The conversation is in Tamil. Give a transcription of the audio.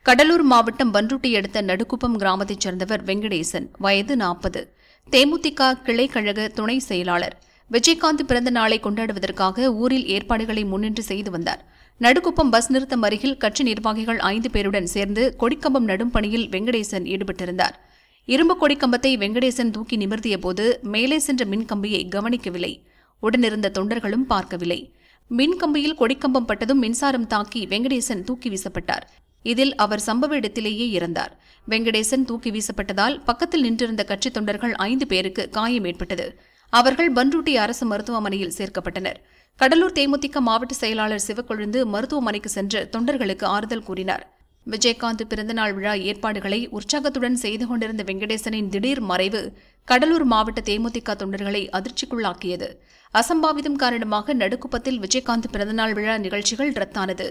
கடலூர் மாவட்டம் பண்ருட்டி அடுத்த நடுக்குப்பம் கிராமத்தைச் சேர்ந்தவர் வெங்கடேசன், வயது 40, தேமுதிக கிளை கழக துணை செயலாளர். விஜயகாந்த் பிறந்த நாளை கொண்டாடுவதற்காக ஊரில் ஏற்பாடுகளை முன்னின்று செய்து வந்தார். நடுக்குப்பம் பஸ் நிறுத்தம் அருகில் கட்சி நிர்வாகிகள் 5 பேருடன் சேர்ந்து கொடிக்கம்பம் நடும் பணியில் வெங்கடேசன் ஈடுபட்டிருந்தார். இரும்பு கொடிக்கம்பத்தை வெங்கடேசன் தூக்கி நிமிர்த்தியபோது மேலே சென்ற மின்கம்பியை கவனிக்கவில்லை. உடனிருந்த தொண்டர்களும் பார்க்கவில்லை. மின்கம்பியில் கொடிக்கம்பம் பட்டதும் மின்சாரம் தாக்கி வெங்கடேசன் தூக்கி வீசப்பட்டார். இதில் அவர் சம்பவ இடத்திலேயே இறந்தார். வெங்கடேசன் தூக்கி வீசப்பட்டதால் பக்கத்தில் நின்றிருந்த கட்சித் தொண்டர்கள் 5 பேருக்கு காயம் ஏற்பட்டது. அவர்கள் பண்ருட்டி அரசு மருத்துவமனையில் சேர்க்கப்பட்டனர். கடலூர் தேமுதிக மாவட்ட செயலாளர் சிவக்கொழுந்து மருத்துவமனைக்கு சென்று தொண்டர்களுக்கு ஆறுதல் கூறினார். விஜயகாந்த் பிறந்தநாள் விழா ஏற்பாடுகளை உற்சாகத்துடன் செய்து கொண்டிருந்த வெங்கடேசனின் திடீர் மறைவு கடலூர் மாவட்ட தேமுதிக தொண்டர்களை அதிர்ச்சிக்குள்ளாக்கியது. அசம்பாவிதம் காரணமாக நடுக்குப்பத்தில் விஜயகாந்த் பிறந்தநாள் விழா நிகழ்ச்சிகள் ரத்தானது.